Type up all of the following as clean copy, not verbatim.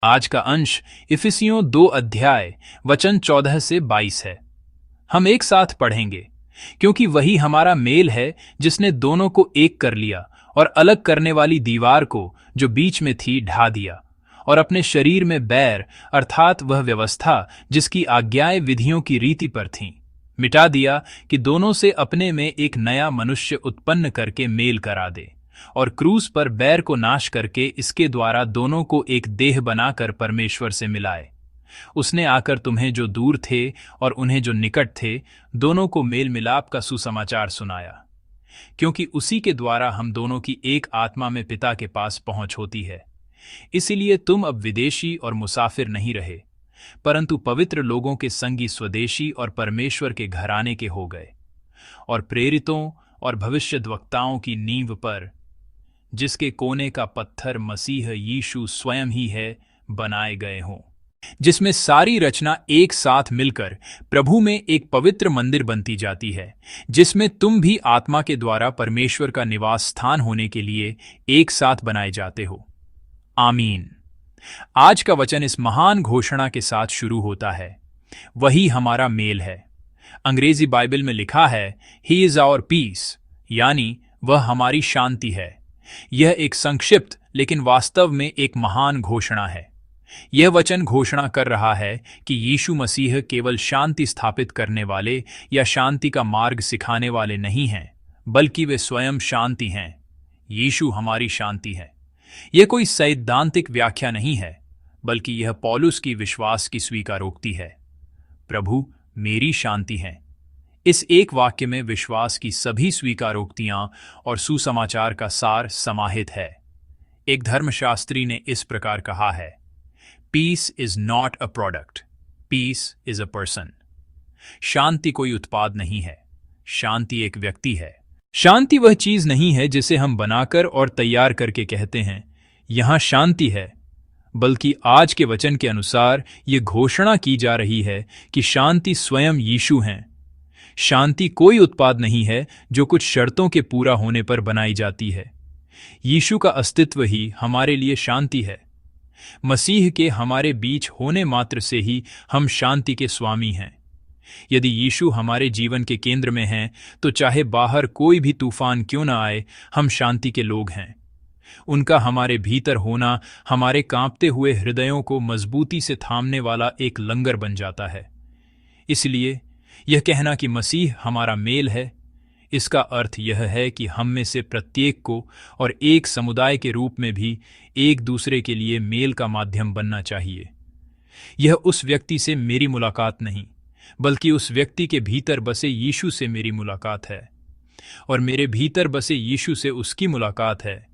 आज का अंश इफिसियों 2 अध्याय वचन 14 से 22 है। हम एक साथ पढ़ेंगे क्योंकि वही हमारा मेल है जिसने दोनों को एक कर लिया और अलग करने वाली दीवार को जो बीच में थी ढा दिया, और अपने शरीर में बैर अर्थात वह व्यवस्था जिसकी आज्ञाएं विधियों की रीति पर थीं, मिटा दिया कि दोनों से अपने में एक नया मनुष्य उत्पन्न करके मेल करा दे, और क्रूस पर बैर को नाश करके इसके द्वारा दोनों को एक देह बनाकर परमेश्वर से मिलाए। उसने आकर तुम्हें जो दूर थे और उन्हें जो निकट थे, दोनों को मेल मिलाप का सुसमाचार सुनाया, क्योंकि उसी के द्वारा हम दोनों की एक आत्मा में पिता के पास पहुंच होती है। इसीलिए तुम अब विदेशी और मुसाफिर नहीं रहे, परंतु पवित्र लोगों के संगी स्वदेशी और परमेश्वर के घराने के हो गए, और प्रेरितों और भविष्यद्वक्ताओं की नींव पर, जिसके कोने का पत्थर मसीह यीशु स्वयं ही है, बनाए गए हों, जिसमें सारी रचना एक साथ मिलकर प्रभु में एक पवित्र मंदिर बनती जाती है, जिसमें तुम भी आत्मा के द्वारा परमेश्वर का निवास स्थान होने के लिए एक साथ बनाए जाते हो। आमीन। आज का वचन इस महान घोषणा के साथ शुरू होता है, वही हमारा मेल है। अंग्रेजी बाइबल में लिखा है, ही इज आवर पीस, यानी वह हमारी शांति है। यह एक संक्षिप्त लेकिन वास्तव में एक महान घोषणा है। यह वचन घोषणा कर रहा है कि यीशु मसीह केवल शांति स्थापित करने वाले या शांति का मार्ग सिखाने वाले नहीं हैं, बल्कि वे स्वयं शांति हैं। यीशु हमारी शांति है। यह कोई सैद्धांतिक व्याख्या नहीं है, बल्कि यह पौलुस की विश्वास की स्वीकारोक्ति है। प्रभु मेरी शांति है। इस एक वाक्य में विश्वास की सभी स्वीकारोक्तियां और सुसमाचार का सार समाहित है। एक धर्मशास्त्री ने इस प्रकार कहा है, peace is not a product, peace is a person. शांति कोई उत्पाद नहीं है, शांति एक व्यक्ति है। शांति वह चीज नहीं है जिसे हम बनाकर और तैयार करके कहते हैं यहां शांति है, बल्कि आज के वचन के अनुसार ये घोषणा की जा रही है कि शांति स्वयं यीशु हैं। शांति कोई उत्पाद नहीं है जो कुछ शर्तों के पूरा होने पर बनाई जाती है। यीशु का अस्तित्व ही हमारे लिए शांति है। मसीह के हमारे बीच होने मात्र से ही हम शांति के स्वामी हैं। यदि यीशु हमारे जीवन के केंद्र में हैं, तो चाहे बाहर कोई भी तूफान क्यों न आए, हम शांति के लोग हैं। उनका हमारे भीतर होना हमारे कांपते हुए हृदयों को मजबूती से थामने वाला एक लंगर बन जाता है। इसलिए यह कहना कि मसीह हमारा मेल है, इसका अर्थ यह है कि हम में से प्रत्येक को और एक समुदाय के रूप में भी एक दूसरे के लिए मेल का माध्यम बनना चाहिए। यह उस व्यक्ति से मेरी मुलाकात नहीं, बल्कि उस व्यक्ति के भीतर बसे यीशु से मेरी मुलाकात है, और मेरे भीतर बसे यीशु से उसकी मुलाकात है।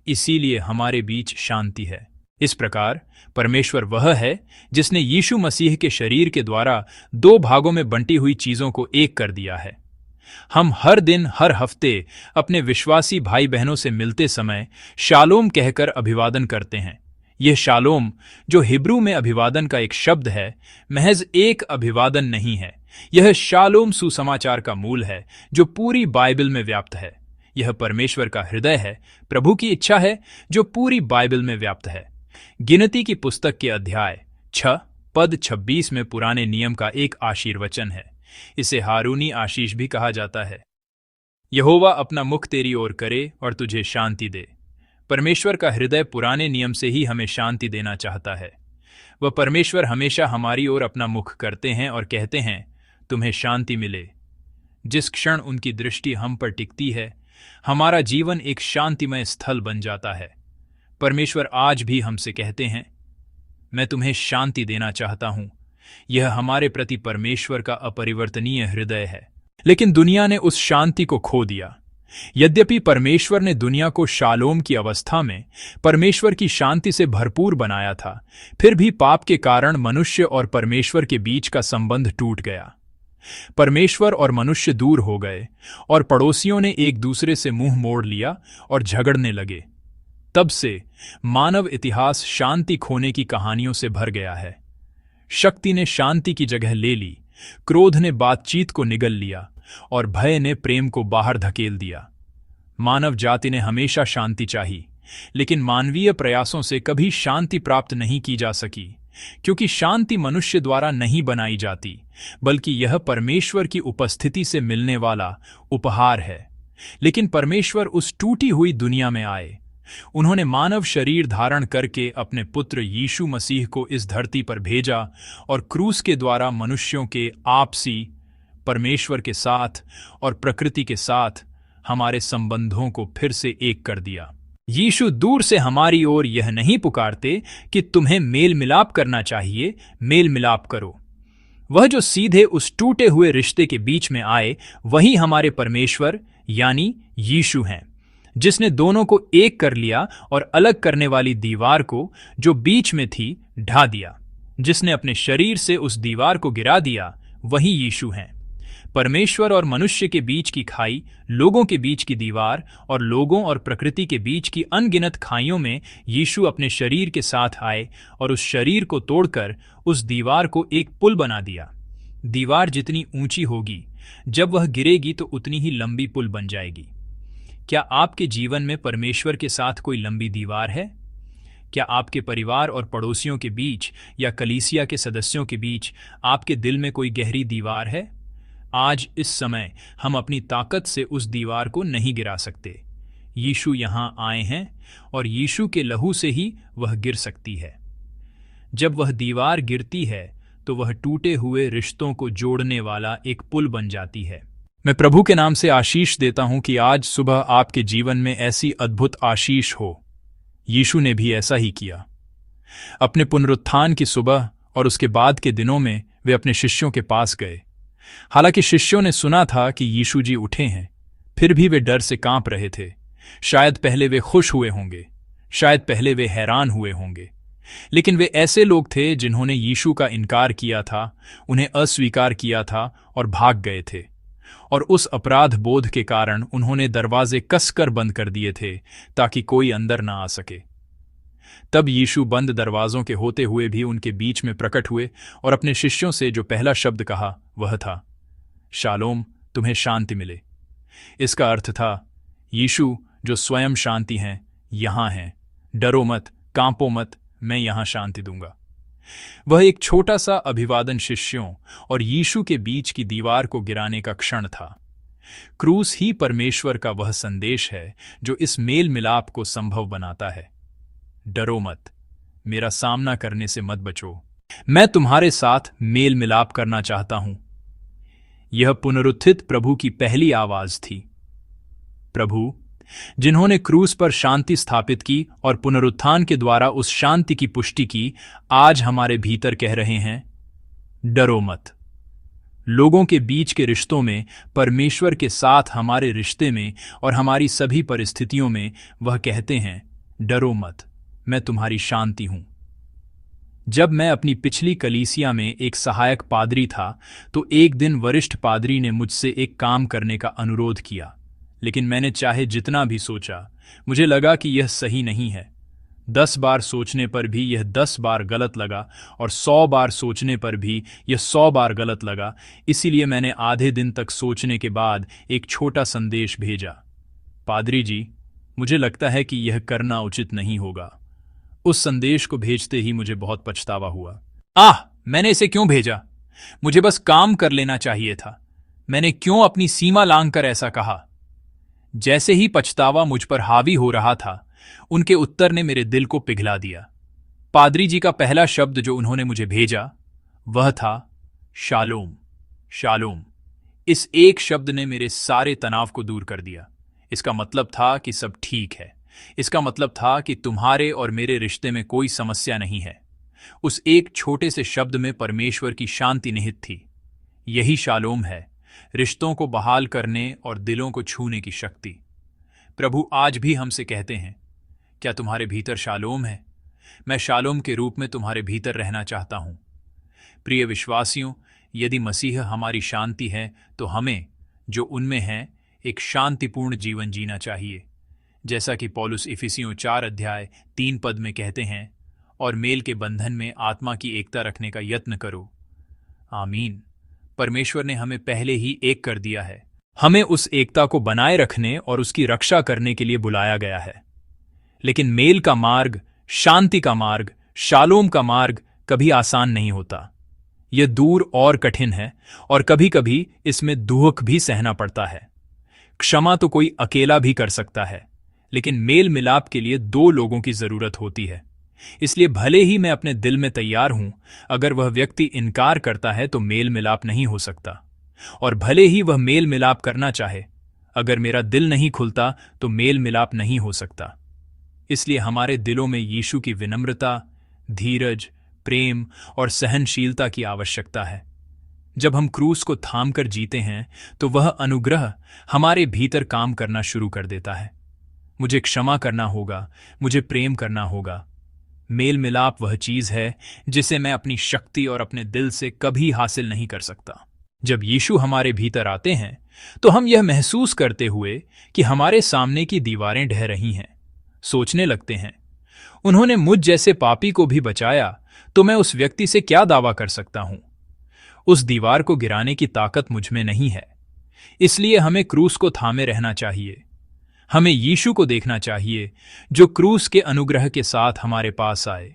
इसीलिए हमारे बीच शांति है। इस प्रकार परमेश्वर वह है जिसने यीशु मसीह के शरीर के द्वारा 2 भागों में बंटी हुई चीजों को एक कर दिया है। हम हर दिन हर हफ्ते अपने विश्वासी भाई बहनों से मिलते समय शालोम कहकर अभिवादन करते हैं। यह शालोम, जो हिब्रू में अभिवादन का एक शब्द है, महज एक अभिवादन नहीं है। यह शालोम सुसमाचार का मूल है जो पूरी बाइबल में व्याप्त है। यह परमेश्वर का हृदय है, प्रभु की इच्छा है जो पूरी बाइबल में व्याप्त है। गिनती की पुस्तक के अध्याय 6 पद 26 में पुराने नियम का एक आशीर्वचन है। इसे हारूनी आशीष भी कहा जाता है। यहोवा अपना मुख तेरी ओर करे और तुझे शांति दे। परमेश्वर का हृदय पुराने नियम से ही हमें शांति देना चाहता है। वह परमेश्वर हमेशा हमारी ओर अपना मुख करते हैं और कहते हैं, तुम्हें शांति मिले। जिस क्षण उनकी दृष्टि हम पर टिकती है, हमारा जीवन एक शांतिमय स्थल बन जाता है। परमेश्वर आज भी हमसे कहते हैं, मैं तुम्हें शांति देना चाहता हूं। यह हमारे प्रति परमेश्वर का अपरिवर्तनीय हृदय है। लेकिन दुनिया ने उस शांति को खो दिया। यद्यपि परमेश्वर ने दुनिया को शालोम की अवस्था में परमेश्वर की शांति से भरपूर बनाया था, फिर भी पाप के कारण मनुष्य और परमेश्वर के बीच का संबंध टूट गया। परमेश्वर और मनुष्य दूर हो गए और पड़ोसियों ने एक दूसरे से मुंह मोड़ लिया और झगड़ने लगे। तब से मानव इतिहास शांति खोने की कहानियों से भर गया है। शक्ति ने शांति की जगह ले ली, क्रोध ने बातचीत को निगल लिया और भय ने प्रेम को बाहर धकेल दिया। मानव जाति ने हमेशा शांति चाही, लेकिन मानवीय प्रयासों से कभी शांति प्राप्त नहीं की जा सकी, क्योंकि शांति मनुष्य द्वारा नहीं बनाई जाती, बल्कि यह परमेश्वर की उपस्थिति से मिलने वाला उपहार है। लेकिन परमेश्वर उस टूटी हुई दुनिया में आए। उन्होंने मानव शरीर धारण करके अपने पुत्र यीशु मसीह को इस धरती पर भेजा और क्रूस के द्वारा मनुष्यों के आपसी, परमेश्वर के साथ और प्रकृति के साथ हमारे संबंधों को फिर से एक कर दिया। यीशु दूर से हमारी ओर यह नहीं पुकारते कि तुम्हें मेल मिलाप करना चाहिए, मेल मिलाप करो। वह जो सीधे उस टूटे हुए रिश्ते के बीच में आए, वही हमारे परमेश्वर यानी यीशु हैं, जिसने दोनों को एक कर लिया और अलग करने वाली दीवार को जो बीच में थी ढा दिया। जिसने अपने शरीर से उस दीवार को गिरा दिया, वही यीशु हैं। परमेश्वर और मनुष्य के बीच की खाई, लोगों के बीच की दीवार और लोगों और प्रकृति के बीच की अनगिनत खाइयों में यीशु अपने शरीर के साथ आए और उस शरीर को तोड़कर उस दीवार को एक पुल बना दिया। दीवार जितनी ऊंची होगी, जब वह गिरेगी तो उतनी ही लंबी पुल बन जाएगी। क्या आपके जीवन में परमेश्वर के साथ कोई लंबी दीवार है? क्या आपके परिवार और पड़ोसियों के बीच या कलीसिया के सदस्यों के बीच आपके दिल में कोई गहरी दीवार है? आज इस समय हम अपनी ताकत से उस दीवार को नहीं गिरा सकते। यीशु यहाँ आए हैं और यीशु के लहू से ही वह गिर सकती है। जब वह दीवार गिरती है तो वह टूटे हुए रिश्तों को जोड़ने वाला एक पुल बन जाती है। मैं प्रभु के नाम से आशीष देता हूं कि आज सुबह आपके जीवन में ऐसी अद्भुत आशीष हो। यीशु ने भी ऐसा ही किया। अपने पुनरुत्थान की सुबह और उसके बाद के दिनों में वे अपने शिष्यों के पास गए। हालांकि शिष्यों ने सुना था कि यीशु जी उठे हैं, फिर भी वे डर से कांप रहे थे। शायद पहले वे खुश हुए होंगे, शायद पहले वे हैरान हुए होंगे, लेकिन वे ऐसे लोग थे जिन्होंने यीशु का इनकार किया था, उन्हें अस्वीकार किया था और भाग गए थे। और उस अपराध बोध के कारण उन्होंने दरवाजे कसकर बंद कर दिए थे ताकि कोई अंदर ना आ सके। तब यीशु बंद दरवाजों के होते हुए भी उनके बीच में प्रकट हुए और अपने शिष्यों से जो पहला शब्द कहा वह था, शालोम, तुम्हें शांति मिले। इसका अर्थ था, यीशु जो स्वयं शांति हैं, यहां हैं, डरो मत, कांपो मत, मैं यहां शांति दूंगा। वह एक छोटा सा अभिवादन शिष्यों और यीशु के बीच की दीवार को गिराने का क्षण था। क्रूस ही परमेश्वर का वह संदेश है जो इस मेल मिलाप को संभव बनाता है। डरो मत, मेरा सामना करने से मत बचो, मैं तुम्हारे साथ मेल मिलाप करना चाहता हूं। यह पुनरुत्थित प्रभु की पहली आवाज थी। प्रभु जिन्होंने क्रूस पर शांति स्थापित की और पुनरुत्थान के द्वारा उस शांति की पुष्टि की, आज हमारे भीतर कह रहे हैं, डरो मत। लोगों के बीच के रिश्तों में, परमेश्वर के साथ हमारे रिश्ते में और हमारी सभी परिस्थितियों में वह कहते हैं, डरो मत, मैं तुम्हारी शांति हूं। जब मैं अपनी पिछली कलीसिया में एक सहायक पादरी था तो एक दिन वरिष्ठ पादरी ने मुझसे एक काम करने का अनुरोध किया, लेकिन मैंने चाहे जितना भी सोचा, मुझे लगा कि यह सही नहीं है। 10 बार सोचने पर भी यह 10 बार गलत लगा और 100 बार सोचने पर भी यह 100 बार गलत लगा। इसीलिए मैंने आधे दिन तक सोचने के बाद एक छोटा संदेश भेजा, पादरी जी, मुझे लगता है कि यह करना उचित नहीं होगा। उस संदेश को भेजते ही मुझे बहुत पछतावा हुआ। मैंने इसे क्यों भेजा? मुझे बस काम कर लेना चाहिए था। मैंने क्यों अपनी सीमा लांघकर ऐसा कहा? जैसे ही पछतावा मुझ पर हावी हो रहा था, उनके उत्तर ने मेरे दिल को पिघला दिया। पादरी जी का पहला शब्द जो उन्होंने मुझे भेजा वह था शालोम। शालोम, इस एक शब्द ने मेरे सारे तनाव को दूर कर दिया। इसका मतलब था कि सब ठीक है। इसका मतलब था कि तुम्हारे और मेरे रिश्ते में कोई समस्या नहीं है। उस एक छोटे से शब्द में परमेश्वर की शांति निहित थी। यही शालोम है, रिश्तों को बहाल करने और दिलों को छूने की शक्ति। प्रभु आज भी हमसे कहते हैं, क्या तुम्हारे भीतर शालोम है? मैं शालोम के रूप में तुम्हारे भीतर रहना चाहता हूं। प्रिय विश्वासियों, यदि मसीह हमारी शांति है तो हमें, जो उनमें है, एक शांतिपूर्ण जीवन जीना चाहिए। जैसा कि पौलुस इफिसियों 4:3 में कहते हैं, और मेल के बंधन में आत्मा की एकता रखने का यत्न करो। आमीन। परमेश्वर ने हमें पहले ही एक कर दिया है। हमें उस एकता को बनाए रखने और उसकी रक्षा करने के लिए बुलाया गया है। लेकिन मेल का मार्ग, शांति का मार्ग, शालोम का मार्ग कभी आसान नहीं होता। यह दूर और कठिन है और कभी कभी इसमें दुख भी सहना पड़ता है। क्षमा तो कोई अकेला भी कर सकता है, लेकिन मेल मिलाप के लिए दो लोगों की जरूरत होती है। इसलिए भले ही मैं अपने दिल में तैयार हूं, अगर वह व्यक्ति इनकार करता है तो मेल मिलाप नहीं हो सकता। और भले ही वह मेल मिलाप करना चाहे, अगर मेरा दिल नहीं खुलता तो मेल मिलाप नहीं हो सकता। इसलिए हमारे दिलों में यीशु की विनम्रता, धीरज, प्रेम और सहनशीलता की आवश्यकता है। जब हम क्रूस को थामकर जीते हैं तो वह अनुग्रह हमारे भीतर काम करना शुरू कर देता है। मुझे क्षमा करना होगा, मुझे प्रेम करना होगा। मेल मिलाप वह चीज है जिसे मैं अपनी शक्ति और अपने दिल से कभी हासिल नहीं कर सकता। जब यीशु हमारे भीतर आते हैं तो हम यह महसूस करते हुए कि हमारे सामने की दीवारें ढह रही हैं, सोचने लगते हैं, उन्होंने मुझ जैसे पापी को भी बचाया, तो मैं उस व्यक्ति से क्या दावा कर सकता हूं। उस दीवार को गिराने की ताकत मुझ में नहीं है। इसलिए हमें क्रूस को थामे रहना चाहिए। हमें यीशु को देखना चाहिए जो क्रूस के अनुग्रह के साथ हमारे पास आए।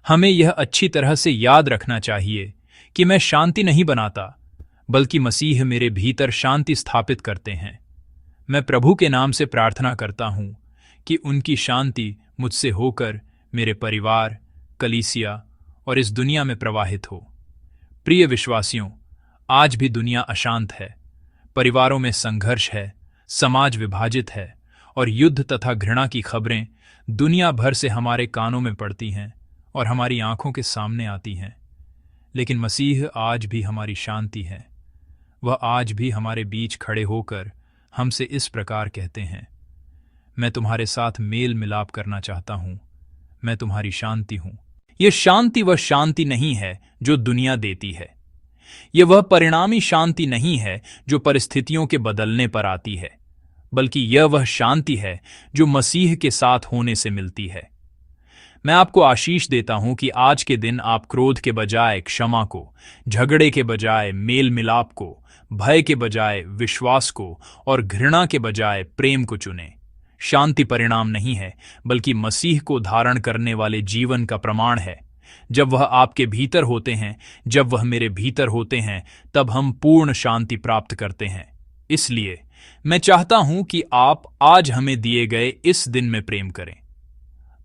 हमें यह अच्छी तरह से याद रखना चाहिए कि मैं शांति नहीं बनाता, बल्कि मसीह मेरे भीतर शांति स्थापित करते हैं। मैं प्रभु के नाम से प्रार्थना करता हूं कि उनकी शांति मुझसे होकर मेरे परिवार, कलीसिया और इस दुनिया में प्रवाहित हो। प्रिय विश्वासियों, आज भी दुनिया अशांत है, परिवारों में संघर्ष है, समाज विभाजित है और युद्ध तथा घृणा की खबरें दुनिया भर से हमारे कानों में पड़ती हैं और हमारी आंखों के सामने आती हैं। लेकिन मसीह आज भी हमारी शांति है। वह आज भी हमारे बीच खड़े होकर हमसे इस प्रकार कहते हैं, मैं तुम्हारे साथ मेल मिलाप करना चाहता हूं, मैं तुम्हारी शांति हूं। यह शांति वह शांति नहीं है जो दुनिया देती है। यह वह परिणामी शांति नहीं है जो परिस्थितियों के बदलने पर आती है, बल्कि यह वह शांति है जो मसीह के साथ होने से मिलती है। मैं आपको आशीष देता हूं कि आज के दिन आप क्रोध के बजाय क्षमा को, झगड़े के बजाय मेल मिलाप को, भय के बजाय विश्वास को और घृणा के बजाय प्रेम को चुनें। शांति परिणाम नहीं है, बल्कि मसीह को धारण करने वाले जीवन का प्रमाण है। जब वह आपके भीतर होते हैं, जब वह मेरे भीतर होते हैं, तब हम पूर्ण शांति प्राप्त करते हैं। इसलिए मैं चाहता हूं कि आप आज हमें दिए गए इस दिन में प्रेम करें।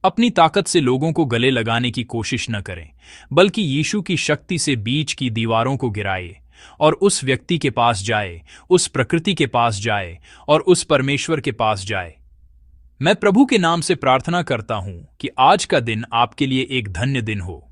अपनी ताकत से लोगों को गले लगाने की कोशिश न करें, बल्कि यीशु की शक्ति से बीच की दीवारों को गिराए और उस व्यक्ति के पास जाए, उस प्रकृति के पास जाए और उस परमेश्वर के पास जाए। मैं प्रभु के नाम से प्रार्थना करता हूं कि आज का दिन आपके लिए एक धन्य दिन हो।